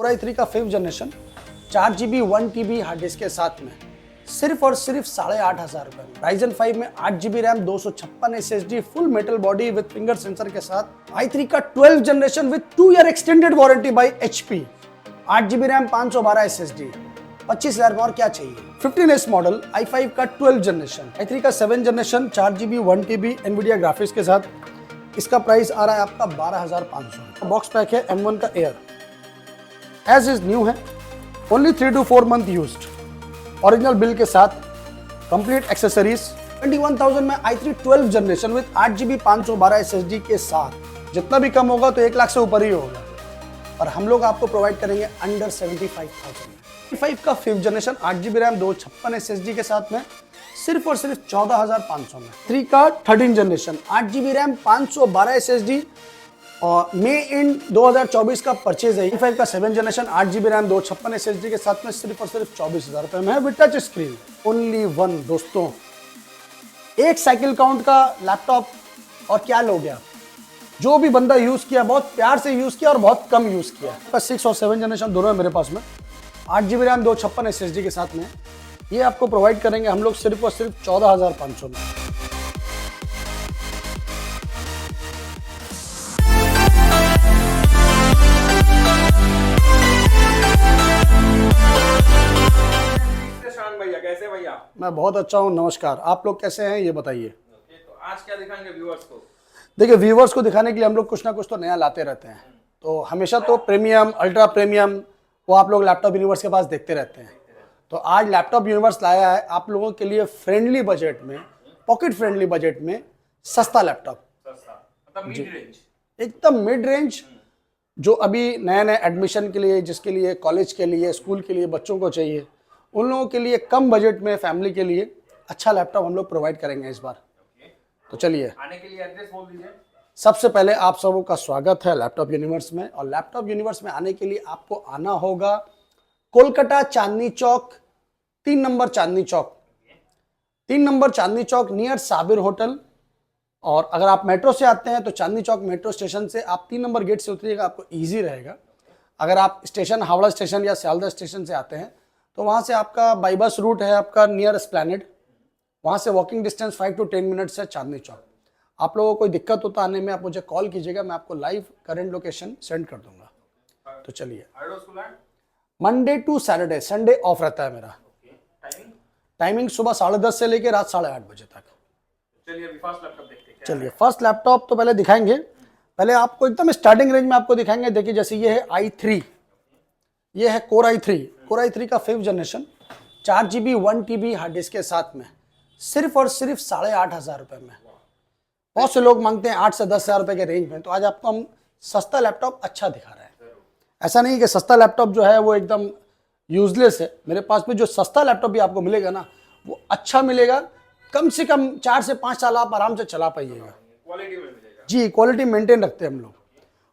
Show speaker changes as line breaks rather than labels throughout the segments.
i3 का 5th generation 4GB 1TB hard disk के साथ में सिर्फ और सिर्फ 8,500 रुपए में। Ryzen 5 में 8GB RAM 256 SSD full metal body with finger sensor के साथ i3 का 12th generation with 2 year extended warranty by HP, 8GB RAM 512 SSD, 25,000 में और क्या चाहिए। 15S मॉडल i5 का 12th जनरेशन, i3 का 7th generation 4GB 1TB Nvidia graphics के साथ, इसका प्राइस आ रहा है आपका 12,500। बॉक्स पैक है M1 का एयर, एज इज न्यू है, only 3 to 4 month used, original bill के साथ, कंप्लीट एक्सेसरीज। 21,000 में i3 12th generation with 8GB 512 SSD के साथ। जितना भी कम होगा तो 1 लाख से ऊपर ही होगा, और हम लोग आपको प्रोवाइड करेंगे अंडर 75,000। i5 का 5th generation 8GB RAM 256 SSD के साथ में सिर्फ और सिर्फ 14,500 में। 3 का 13th generation 8GB RAM 512 SSD और मई इन 2024 का परचेज है। i5 का 7th generation 8GB RAM 256 SSD के साथ में सिर्फ और सिर्फ 24,000 रुपए में है with touch screen. Only one दोस्तों, एक साइकिल काउंट का लैपटॉप और क्या लोगे आप। जो भी बंदा यूज किया बहुत प्यार से यूज किया और बहुत कम यूज किया। 6 और 7 जनरेशन दोनों है मेरे पास में, 8GB रैम 256 SSD के साथ में। ये आपको प्रोवाइड करेंगे हम लोग सिर्फ और सिर्फ 14,500 में।
भैया कैसे भैया?
मैं बहुत अच्छा हूँ, नमस्कार। आप लोग कैसे हैं ये बताइए।
तो आज क्या दिखाएंगे व्यूअर्स को?
देखिए, व्यूवर्स को दिखाने के लिए हम लोग कुछ ना कुछ तो नया लाते रहते हैं। तो हमेशा तो प्रीमियम, अल्ट्रा प्रीमियम वो आप लोग लैपटॉप यूनिवर्स के पास देखते रहते हैं। तो आज लैपटॉप यूनिवर्स लाया है आप लोगों के लिए फ्रेंडली बजट में, पॉकेट फ्रेंडली बजट में सस्ता लैपटॉप,
मतलब मिड रेंज,
एकदम मिड रेंज। जो अभी नए नए एडमिशन के लिए, जिसके लिए कॉलेज के लिए, स्कूल के लिए बच्चों को चाहिए, उन लोगों के लिए कम बजट में फैमिली के लिए अच्छा लैपटॉप हम लोग प्रोवाइड करेंगे इस बार। तो चलिए,
आने के लिए एड्रेस बोल दीजिए।
सबसे पहले आप सबों का स्वागत है लैपटॉप यूनिवर्स में। और लैपटॉप यूनिवर्स में आने के लिए आपको आना होगा Kolkata Chandni Chowk, 3 number Chandni Chowk, 3 number Chandni Chowk near Sabir hotel. और अगर आप मेट्रो से आते हैं तो चांदनी चौक मेट्रो स्टेशन से आप 3 नंबर गेट से उतरिएगा, आपको ईजी रहेगा। अगर आप स्टेशन हावड़ा स्टेशन या सियालदह स्टेशन से आते हैं तो वहाँ से आपका बाई बस रूट है आपका नियर एस्प्लैनेड, वहाँ से वॉकिंग डिस्टेंस 5 to 10 मिनट्स है चांदनी चौक। आप लोगों को कोई दिक्कत होता आने में आप मुझे कॉल कीजिएगा, मैं आपको लाइव करंट लोकेशन सेंड कर दूंगा। तो चलिए, Monday to Saturday, Sunday off रहता है मेरा। टाइमिंग सुबह 10:30 से लेकर रात 8:30 बजे तक।
चलिए अभी फर्स्ट लैपटॉप देखते हैं।
चलिए, फर्स्ट लैपटॉप तो पहले दिखाएंगे, पहले आपको एकदम स्टार्टिंग रेंज में आपको दिखाएंगे। देखिए, जैसे ये है i3, ये है कोर i3 का 5th generation 4GB 1TB hard disk के साथ में सिर्फ और सिर्फ 8,500 रुपए में। बहुत से लोग मांगते हैं 8 से 10,000 रुपए के रेंज में, तो आज आपको हम सस्ता लैपटॉप अच्छा दिखा रहे हैं। ऐसा नहीं कि सस्ता लैपटॉप जो है वो एकदम यूजलेस है। मेरे पास में जो सस्ता लैपटॉप भी आपको मिलेगा ना, वो अच्छा मिलेगा। कम से कम 4 से 5 साल आप आराम से चला पाइएगा।
क्वालिटी में मिलेगा
जी, क्वालिटी मेंटेन रखते हैं हम लोग।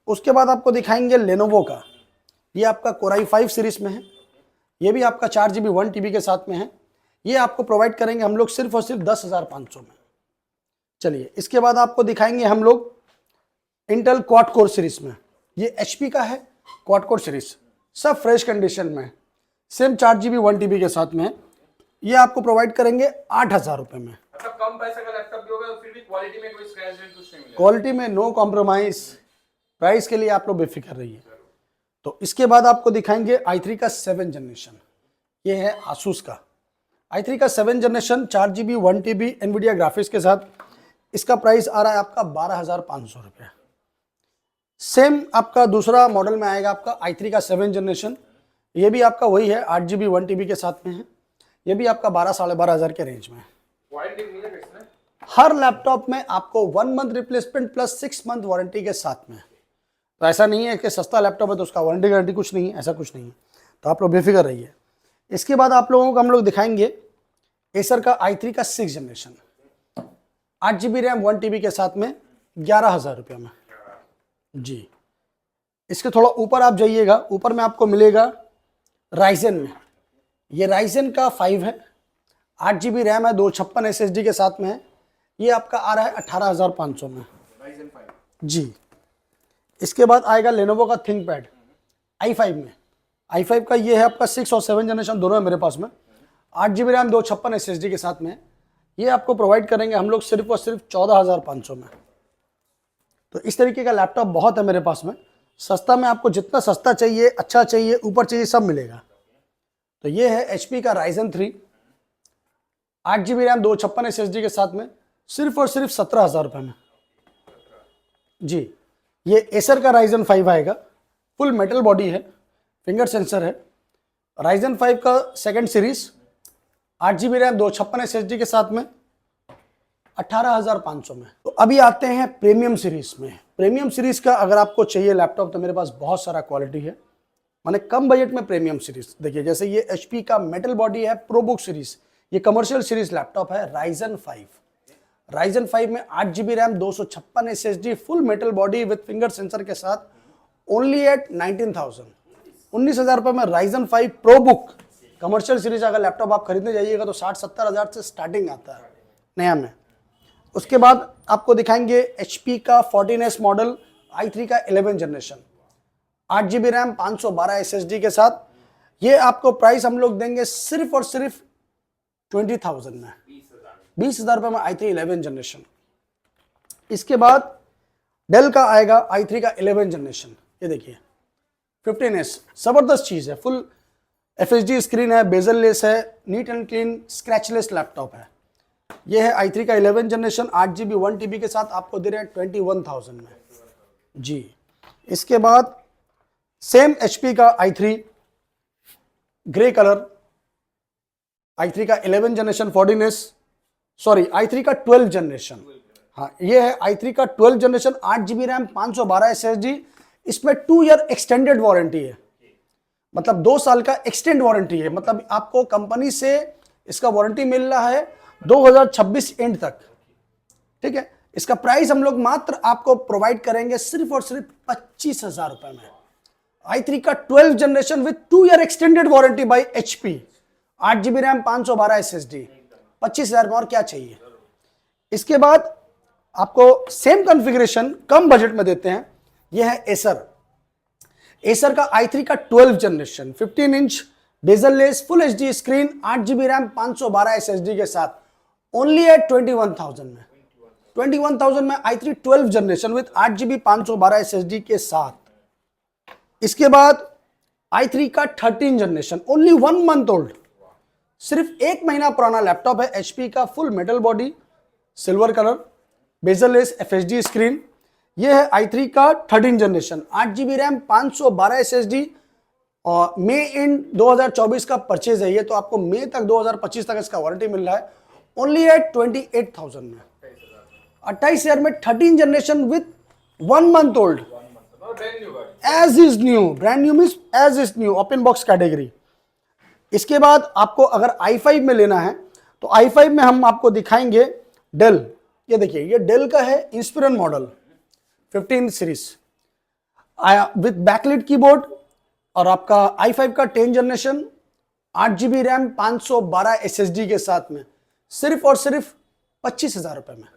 उसके बाद आपको दिखाएंगे लेनोवो का, ये आपका कोर i5 सीरीज में है, ये भी आपका 4GB 1TB के साथ में है। ये आपको प्रोवाइड करेंगे हम लोग सिर्फ और सिर्फ 10,500 में। चलिए, इसके बाद आपको दिखाएंगे हम लोग इंटेल क्वाड कोर सीरीज में, ये HP का है क्वाड कोर सीरीज, सब फ्रेश कंडीशन में, सेम 4GB 1TB के साथ में। ये आपको प्रोवाइड करेंगे 8,000 रुपए में।
मतलब कम पैसे का लैपटॉप भी होगा तो फिर भी क्वालिटी में कोई स्क्रैच रेट कुछ नहीं मिलेगा।
क्वालिटी में नो कॉम्प्रोमाइज, प्राइस के लिए आप लोग बेफिक्र रहिए। तो इसके बाद आपको दिखाएंगे i3 का 7th जनरेशन, ये है आसूस का i3 का 7th generation 4GB 1TB Nvidia graphics के साथ। इसका प्राइस आ रहा है आपका 12,500 रुपये। सेम आपका दूसरा मॉडल में आएगा आपका i3 का 7th जनरेशन, ये भी आपका वही है 8GB 1TB के साथ में है। ये भी आपका 12,500 के रेंज में है।
वारंटी मिलेगा इसमें?
हर लैपटॉप में आपको 1 month replacement plus 6 month warranty के साथ में। तो ऐसा नहीं है कि सस्ता लैपटॉप है तो उसका वारंटी गारंटी कुछ नहीं है, ऐसा कुछ नहीं है। तो आप लोग बेफिक्र रहिए। इसके बाद आप लोगों को हम लोग दिखाएंगे एसर का i3 का 6th generation 8GB RAM 1TB के साथ में 11,000 रुपये में जी। इसके थोड़ा ऊपर आप जाइएगा, ऊपर में आपको मिलेगा राइजन में, ये राइजन का 5 है, 8GB रैम है, 256 SSD के साथ में है। ये आपका आ रहा है 18,500 में
राइजन 5
जी। इसके बाद आएगा लेनोवो का थिंकपैड i5 में, i5 का ये है आपका 6 और 7 जनरेशन दोनों है मेरे पास में। 8 GB रैम 256 SSD के साथ में ये आपको प्रोवाइड करेंगे हम लोग सिर्फ और सिर्फ 14,500 में। तो इस तरीके का लैपटॉप बहुत है मेरे पास में, सस्ता में आपको जितना सस्ता चाहिए, अच्छा चाहिए, ऊपर चाहिए, सब मिलेगा। तो ये है HP का Ryzen 3 8 GB रैम 256 SSD के साथ में सिर्फ और सिर्फ 17,000 रुपये में जी। ये एसर का Ryzen 5 आएगा, फुल मेटल बॉडी है, फिंगर सेंसर है। Ryzen 5 का second series 8 GB RAM 256 SSD के साथ में 18,500 में। तो अभी आते हैं प्रीमियम सीरीज में। प्रीमियम सीरीज का अगर आपको चाहिए लैपटॉप तो मेरे पास बहुत सारा क्वालिटी है, माने कम बजट में प्रीमियम सीरीज देखिए। जैसे ये HP का मेटल बॉडी है, प्रोबुक सीरीज, ये कमर्शियल सीरीज लैपटॉप है Ryzen 5। Ryzen 5 में 8 GB RAM 256 SSD full metal body with finger sensor के साथ ओनली एट 19,000 रुपये में Ryzen 5 प्रोबुक कमर्शियल सीरीज अगर लैपटॉप आप खरीदने जाइएगा तो 60-70 हज़ार से स्टार्टिंग आता है नया में। उसके बाद आपको दिखाएंगे HP का 14S मॉडल i3 का 11 जनरेशन 8 GB रैम 512 SSD के साथ। ये आपको प्राइस हम लोग देंगे सिर्फ और सिर्फ 20,000 में, 20,000 रुपये में i3 11 जनरेशन। इसके बाद डेल का आएगा i3 का 11 जनरेशन, ये देखिए 15S, जबरदस्त चीज़ है, फुल FHD स्क्रीन है, बेजल लेस है, neat and clean scratchless laptop है। ये है i3 का 11 जनरेशन 8 GB 1 TB के साथ आपको दे रहे हैं 21,000 में जी। इसके बाद सेम HP का i3 ग्रे कलर i3 का 11 जनरेशन 14S, सॉरी i3 का 12 जनरेशन, हाँ ये है i3 का 12 जनरेशन 8 GB रैम 512 SSD। इसमें 2 ईयर एक्सटेंडेड वारंटी है, मतलब 2 साल का एक्सटेंड वारंटी है, मतलब आपको कंपनी से इसका वारंटी मिल रहा है 2026 एंड तक, ठीक है। इसका प्राइस हम लोग मात्र आपको प्रोवाइड करेंगे सिर्फ और सिर्फ 25,000 रुपये में। i3 का 12 generation with 2 year extended warranty by HP, 8 GB RAM 512 SSD, 25,000 में और क्या चाहिए। इसके बाद आपको सेम कॉन्फ़िगरेशन कम बजट में देते हैं, यह है एसर का i3 का 12 generation 15 inch bezel less full HD screen 8 GB RAM 512 SSD के साथ ओनली एट 21,000 में। 21,000 में i3 12 generation with 8 GB 512 SSD के साथ। इसके बाद i3 का 13 जनरेशन ओनली 1 मंथ ओल्ड, सिर्फ 1 महीना पुराना लैपटॉप है, HP का full metal body, silver colour, bezel less FHD screen. यह है i3 का 13 जनरेशन 8 GB रैम 512 SSD और मई इन 2024 का परचेज है ये, तो आपको मई तक 2025 तक इसका वारंटी मिल रहा है ओनली एट 28,000 में। 28,000 में 13 generation with 1 month old, age is new, brand new means age is new, open box category. इसके बाद आपको अगर i5 में लेना है तो i5 में हम आपको दिखाएंगे डेल, ये देखिए ये डेल का है Inspiron model 15 series with backlit keyboard और आपका i5 का 10 जनरेशन 8 GB रैम 512 SSD के साथ में सिर्फ और सिर्फ 25,000 रुपये में।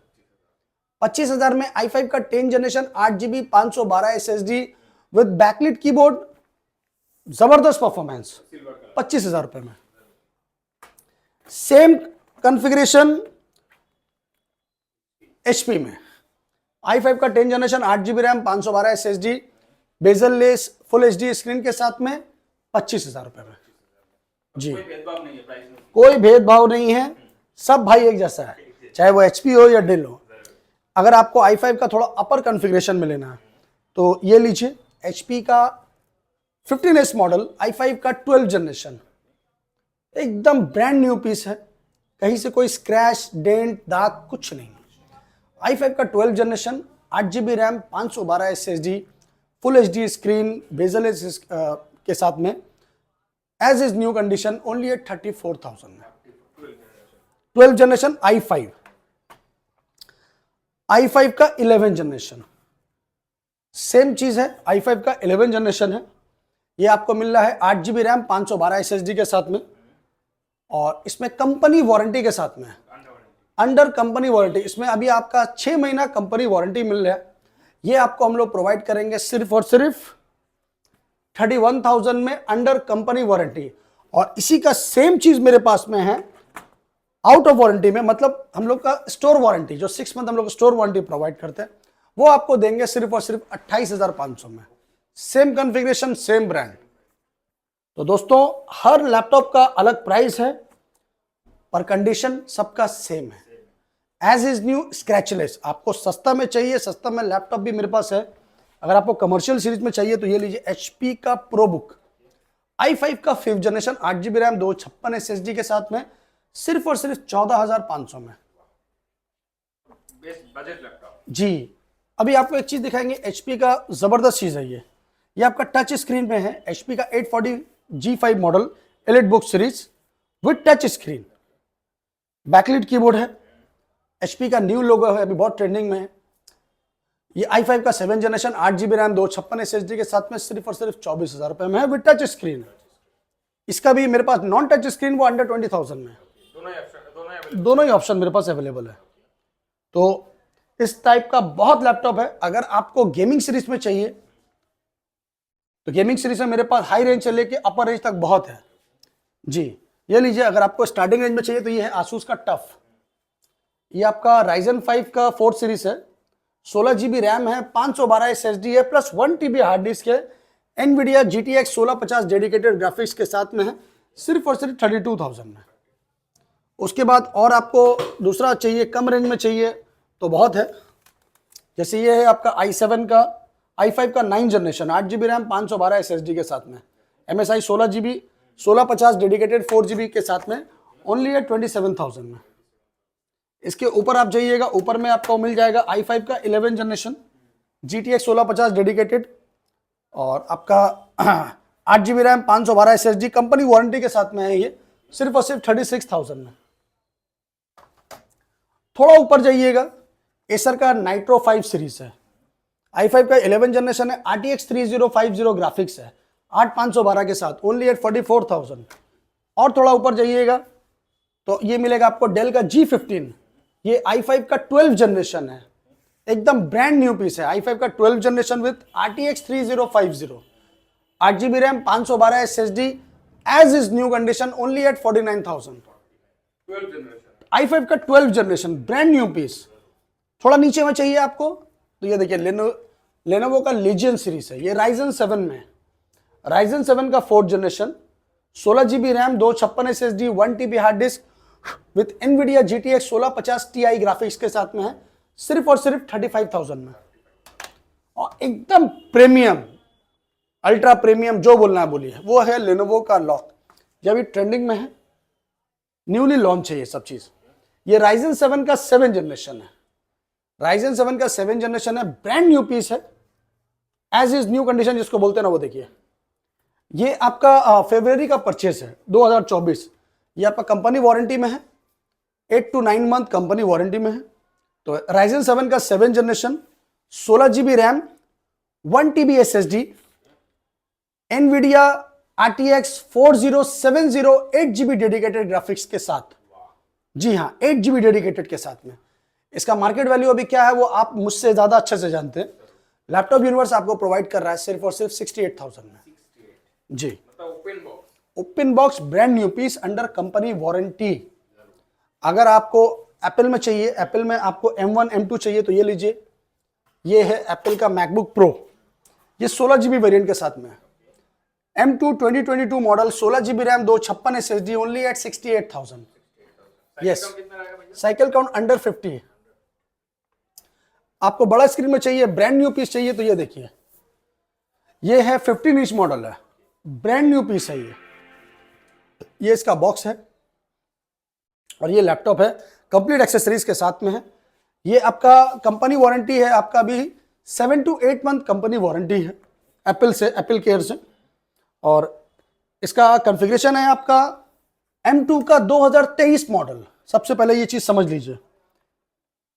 25,000 में i5 का 10 generation 8 GB 512 SSD with backlit keyboard, जबरदस्त परफॉर्मेंस, 25,000 रुपये में। सेम कॉन्फ़िगरेशन HP में i5 का 10 generation 8 GB RAM 512 SSD bezel less full HD screen के साथ में 25,000 रुपये में जी। कोई भेदभाव नहीं है, सब भाई एक जैसा है, चाहे वो HP हो या डेल हो। अगर आपको i5 का थोड़ा अपर कॉन्फ़िगरेशन में लेना है तो ये लीजिए HP का 15S मॉडल i5 का 12 जनरेशन, एकदम ब्रांड न्यू पीस है, कहीं से कोई स्क्रैच डेंट दाग कुछ नहीं। i5 का 12 generation 8 GB RAM 512 SSD full HD screen bezel less के साथ में age is new condition only at 34,000 में। 12 जनरेशन i5 का 11 जनरेशन सेम चीज है, i5 का 11 जनरेशन है, ये आपको मिल रहा है 8 GB रैम 512 SSD के साथ में और इसमें कंपनी वारंटी के साथ में है, अंडर कंपनी वारंटी। इसमें अभी आपका 6 महीना कंपनी वारंटी मिल रहा है, ये आपको हम लोग प्रोवाइड करेंगे सिर्फ और सिर्फ 31,000 में अंडर कंपनी वारंटी। और इसी का सेम चीज मेरे पास में है आउट ऑफ वारंटी में, मतलब हम लोग का स्टोर वारंटी, जो 6 मंथ हम लोग स्टोर वारंटी प्रोवाइड करते हैं, वो आपको देंगे सिर्फ और सिर्फ 28,500 में। Same configuration, same brand. तो दोस्तों हर लैपटॉप का अलग प्राइस है, पर कंडीशन सबका सेम है, एज इज न्यू, स्क्रैचलेस। आपको सस्ता में चाहिए, सस्ता में लैपटॉप भी मेरे पास है। अगर आपको कमर्शियल सीरीज में चाहिए तो ये लीजिए HP का प्रो बुक i5 का 5th generation, 8GB RAM, 256 SSD के साथ में, सिर्फ और सिर्फ 14,500 में।
बेस्ट बजट लैपटॉप
जी। अभी आपको एक चीज दिखाएंगे, HP का जबरदस्त चीज है ये आपका टच स्क्रीन में है। HP का 840G5 model elite book series with touch screen, backlit keyboard है, HP का न्यू लोगो है, अभी बहुत ट्रेंडिंग में है। ये i5 का 7th generation, 8GB RAM, 256 SSD के साथ में, सिर्फ और सिर्फ 24,000 रुपए में है विद टच स्क्रीन। इसका भी मेरे पास नॉन टच स्क्रीन, वो अंडर 20,000 में। दोनों ही ऑप्शन मेरे पास अवेलेबल है। तो इस टाइप का बहुत लैपटॉप है। अगर आपको गेमिंग सीरीज में चाहिए तो गेमिंग सीरीज में मेरे पास हाई रेंज से लेके अपर रेंज तक बहुत है जी। ये लीजिए, अगर आपको स्टार्टिंग रेंज में चाहिए तो ये है आसूस का टफ। ये आपका Ryzen 5 का 4th सीरीज है, 16GB रैम है, 512 SSD है, प्लस 1TB हार्ड डिस्क है, NVIDIA GTX 1650 डेडिकेटेड ग्राफिक्स के साथ में है, सिर्फ और सिर्फ 32,000 में। उसके बाद और आपको दूसरा चाहिए, कम रेंज में चाहिए तो बहुत है। जैसे ये है आपका i5 का 9th generation, 8GB RAM, 512 SSD के साथ में, MSI 16GB 1650 डेडिकेटेड 4GB के साथ में, ओनली है 27,000 में। इसके ऊपर आप जाइएगा, ऊपर में आपको मिल जाएगा i5 का 11th जनरेशन, GTX 1650 डेडिकेटेड, और आपका 8GB RAM, 512 SSD, company warranty के साथ में है ये, सिर्फ और सिर्फ 36,000 में। थोड़ा ऊपर जाइएगा, एसर का नाइट्रो 5 सीरीज है, i5 का 11th जनरेशन है, RTX 3050 ग्राफिक्स है, 8512 के साथ, ओनली एट 44,000। और थोड़ा ऊपर जाइएगा तो ये मिलेगा आपको डेल का G15, ये i5 का 12th जनरेशन है, एकदम ब्रांड न्यू पीस है। i5 का 12th generation with RTX 3050, 8GB RAM, 512 SSD, age is new condition, only at 49,000। i5 का 12th generation, brand new piece. थोड़ा नीचे में चाहिए आपको तो ये देखिए, लेनोवो का लीजियन सीरीज है, ये Ryzen 7 में है, Ryzen 7 का 4th generation, 16GB RAM, 256 SSD, 1TB hard disk with NVIDIA GTX 1650 Ti graphics के साथ में है, सिर्फ और सिर्फ 35,000 में। और एकदम प्रीमियम, अल्ट्रा प्रीमियम, जो बोलना है बोलिए, वो है लेनोवो का लॉक, जब ये ट्रेंडिंग में है, न्यूली लॉन्च है ये सब चीज। ये Ryzen 7 का 7th जनरेशन है, Ryzen 7 का 7th जनरेशन है, ब्रांड न्यू पीस है, एज इज न्यू कंडीशन जिसको बोलते हैं ना, वो देखिए। ये आपका फरवरी का परचेस है, 2024। ये आपका कंपनी वारंटी में है, 8 to 9 मंथ कंपनी वारंटी में है। तो Ryzen 7 का 7th generation, 16GB RAM, 1TB SSD, NVIDIA RTX 4070 8GB dedicated graphics के साथ, जी हाँ 8GB डेडिकेटेड के साथ में। इसका मार्केट वैल्यू अभी क्या है वो आप मुझसे ज्यादा अच्छे से जानते हैं। लैपटॉप यूनिवर्स आपको प्रोवाइड कर रहा है सिर्फ और सिर्फ 68,000 में जी। Open box brand new piece under company warranty. अगर आपको एप्पल में चाहिए, एप्पल में आपको M1 M2 चाहिए तो ये लीजिए, ये है एप्पल का मैकबुक प्रो, ये 16GB वेरिएंट के साथ में है, M2 2022 model, 16GB RAM, 256 SSD, only at 68,000। Yes, cycle count under 50। आपको बड़ा स्क्रीन में चाहिए, ब्रांड न्यू पीस चाहिए तो ये देखिए, ये है 15 इंच मॉडल है, ब्रांड न्यू पीस है ये इसका बॉक्स है और ये लैपटॉप है, कंप्लीट एक्सेसरीज के साथ में है। ये आपका कंपनी वारंटी है, आपका भी 7 to 8 मंथ कंपनी वारंटी है एप्पल से, एप्पल केयर से। और इसका कॉन्फ़िगरेशन है आपका M2 का 2023 मॉडल। सबसे पहले ये चीज समझ लीजिए,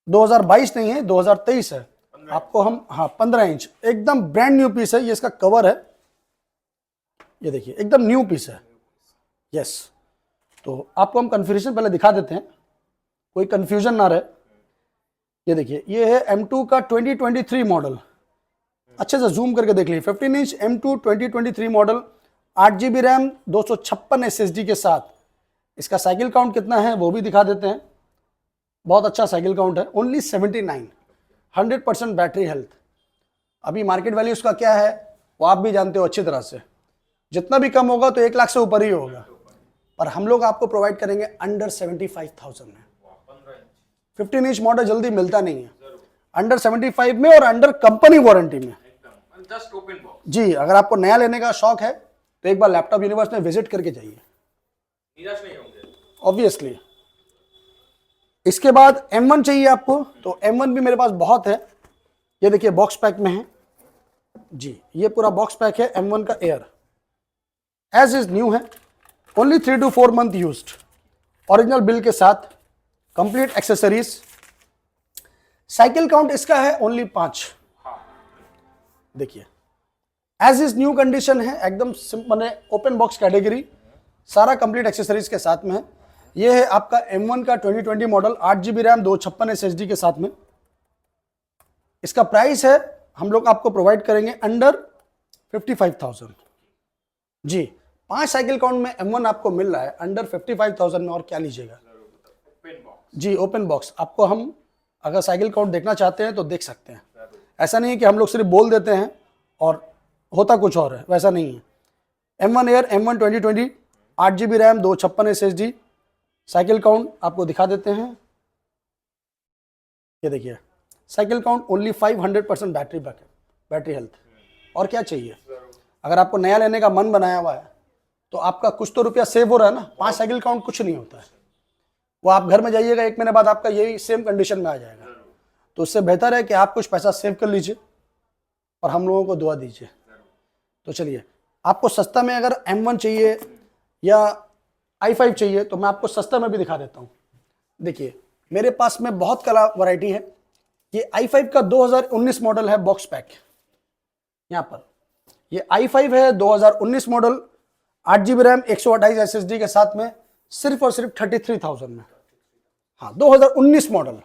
2022 नहीं है, 2023 है। आपको हम 15 इंच एकदम ब्रांड न्यू पीस है। ये इसका कवर है, ये देखिए एकदम न्यू पीस है। यस, तो आपको हम कन्फिगरेशन पहले दिखा देते हैं, कोई कंफ्यूजन ना रहे। ये देखिए, ये है M2 का 2023 मॉडल, अच्छे से जूम करके देख लीजिए। 15 inch M2 2023 model, 8 GB RAM, 256 SSD के साथ। इसका साइकिल काउंट कितना है वो भी दिखा देते हैं। बहुत अच्छा साइकिल काउंट है, ओनली 79, 100% बैटरी हेल्थ। अभी मार्केट वैल्यू उसका क्या है वो आप भी जानते हो अच्छी तरह से, जितना भी कम होगा तो 1 लाख से ऊपर ही होगा, पर हम लोग आपको प्रोवाइड करेंगे अंडर 75,000 में। 15 इंच मॉडल जल्दी मिलता नहीं है, अंडर 75 में और अंडर कंपनी वारंटी में।
Just open box.
जी, अगर आपको नया लेने का शौक है तो एक बार लैपटॉप यूनिवर्स में विजिट करके जाइए,
निराश नहीं होंगे
ऑब्वियसली। इसके बाद M1 चाहिए आपको तो M1 भी मेरे पास बहुत है। ये देखिए बॉक्स पैक में है जी, ये पूरा बॉक्स पैक है M1 का एयर, एज इज न्यू है, only 3 to 4 month used, original bill के साथ, कंप्लीट एक्सेसरीज। साइकिल काउंट इसका है ओनली 5। देखिए एज इज न्यू कंडीशन है, एकदम सिंपल है, ओपन बॉक्स कैटेगरी, सारा कंप्लीट एक्सेसरीज के साथ में है। ये है आपका M1 का 2020 मॉडल, 8 GB रैम, 256 SSD के साथ में। इसका प्राइस है हम लोग आपको प्रोवाइड करेंगे अंडर 55,000 जी। 5 साइकिल काउंट में M1 आपको मिल रहा है अंडर 55,000 में, और क्या लीजिएगा जी। ओपन बॉक्स आपको हम अगर साइकिल काउंट देखना चाहते हैं तो देख सकते हैं। ऐसा नहीं है कि हम लोग सिर्फ बोल देते हैं और होता कुछ और है, वैसा नहीं है। M1 air, M1 2020, 8 GB RAM, 256 SSD, cycle count आपको दिखा देते हैं। ये देखिए cycle count only 500% battery backup, battery health, और क्या चाहिए। अगर आपको नया लेने का मन बनाया हुआ है तो आपका कुछ तो रुपया सेव हो रहा है ना। 5 साइकिल काउंट कुछ नहीं होता है, वो आप घर में जाइएगा 1 महीने बाद आपका यही सेम कंडीशन में आ जाएगा। तो उससे बेहतर है कि आप कुछ पैसा सेव कर लीजिए और हम लोगों को दुआ दीजिए। तो चलिए, आपको सस्ता में अगर M1 चाहिए या i5 चाहिए तो मैं आपको सस्ता में भी दिखा देता हूँ। देखिए मेरे पास में बहुत कलर वैरायटी है। ये i5 का 2019 मॉडल है, बॉक्स पैक यहाँ पर। ये i5 है 2019 मॉडल, 8 GB रैम, 128 SSD के साथ में, सिर्फ और सिर्फ 33,000 में। हाँ, 2019 मॉडल।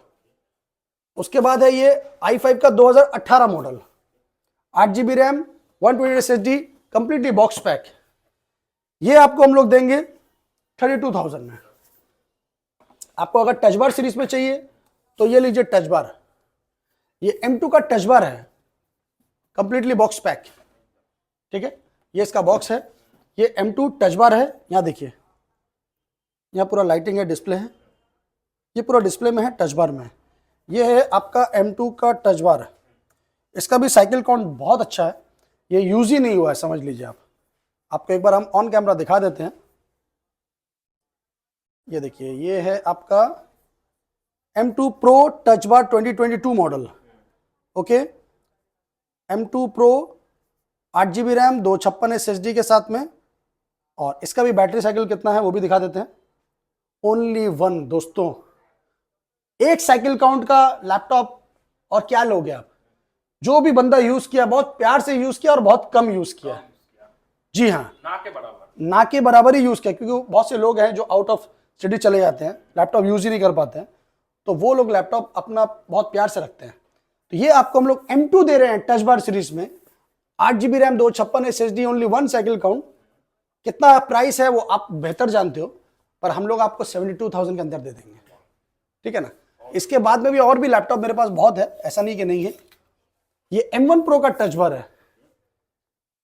उसके बाद है ये i5 का 2018 model, 8 GB RAM, 128 SSD, completely box pack. ये आपको हम लोग देंगे 32,000 में। आपको अगर टच बार सीरीज में चाहिए तो ये लीजिए टच बार, ये M2 का टच बार है, कंप्लीटली बॉक्स पैक। ठीक है, ये इसका बॉक्स है, ये M2 टच बार है। यहाँ देखिए, यहाँ पूरा लाइटिंग है, डिस्प्ले है, ये पूरा डिस्प्ले में है, टच बार में है। ये है आपका M2 का टच बार। इसका भी साइकिल काउंट बहुत अच्छा है, ये यूज ही नहीं हुआ है, समझ लीजिए आप। आपको एक बार हम ऑन कैमरा दिखा देते हैं। ये देखिए, ये है आपका M2 Pro touch bar 2022 model. Okay, M2 Pro 8 GB RAM, 256 SSD के साथ में, और इसका भी बैटरी साइकिल कितना है वो भी दिखा देते हैं। ओनली 1 दोस्तों, 1 साइकिल काउंट का लैपटॉप, और क्या लोगे आप। जो भी बंदा यूज किया बहुत प्यार से यूज किया और बहुत कम यूज किया। जी हाँ, ना के बराबर ही यूज किया, क्योंकि बहुत से लोग हैं जो आउट ऑफ सिटी चले जाते हैं, लैपटॉप यूज ही नहीं कर पाते हैं, तो वो लोग लैपटॉप अपना बहुत प्यार से रखते हैं। तो ये आपको हम लोग M2 दे रहे हैं टच बार सीरीज में, 8 GB RAM, 256 SSD, only 1 cycle count. कितना प्राइस है वो आप बेहतर जानते हो, पर हम लोग आपको 72,000 के अंदर दे देंगे। ठीक है ना। इसके बाद में भी और भी लैपटॉप मेरे पास बहुत है, ऐसा नहीं कि नहीं है। ये M1 Pro का टच बार है,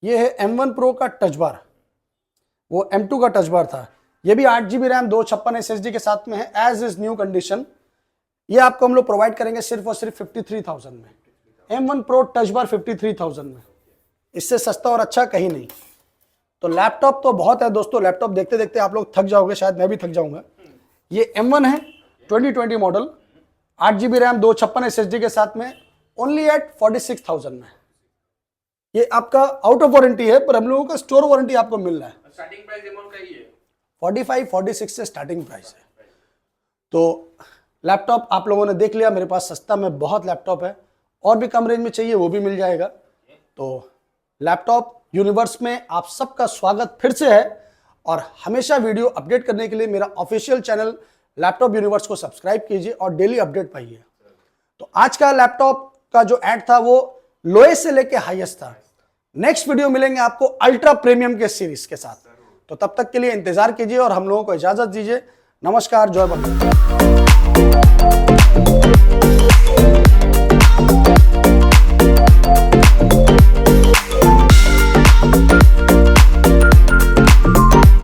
ये है M1 Pro का टच बार, वो M2 का टच बार था। ये भी 8 GB रैम, 256 SSD के साथ में है, एज इज न्यू कंडीशन। ये आपको हम लोग प्रोवाइड करेंगे सिर्फ और सिर्फ 53,000 में। M1 Pro टच बार 53,000 में, इससे सस्ता और अच्छा कहीं नहीं। तो लैपटॉप तो बहुत है दोस्तों, लैपटॉप देखते देखते आप लोग थक जाओगे, शायद मैं भी थक जाऊंगा। ये M1 है 2020 मॉडल, 8 GB रैम, 256 SSD के साथ में, ओनली एट 46,000 में। ये आपका आउट ऑफ वारंटी है, पर हम लोगों का स्टोर वारंटी आपको मिल रहा है।
स्टार्टिंग प्राइस M1 का ही है,
45-46 से स्टार्टिंग प्राइस है। तो लैपटॉप आप लोगों ने देख लिया, मेरे पास सस्ता में बहुत लैपटॉप है, और भी कम रेंज में चाहिए वो भी मिल जाएगा। तो लैपटॉप यूनिवर्स में आप सबका स्वागत फिर से है, और हमेशा वीडियो अपडेट करने के लिए मेरा ऑफिशियल चैनल लैपटॉप यूनिवर्स को सब्सक्राइब कीजिए और डेली अपडेट पाइए। तो आज का लैपटॉप का जो ऐड था वो लोएस्ट से लेके हाईएस्ट था। नेक्स्ट वीडियो मिलेंगे आपको अल्ट्रा प्रीमियम के सीरीज के साथ, तो तब तक के लिए इंतजार कीजिए और हम लोगों को इजाजत दीजिए। नमस्कार, जय बंगाल।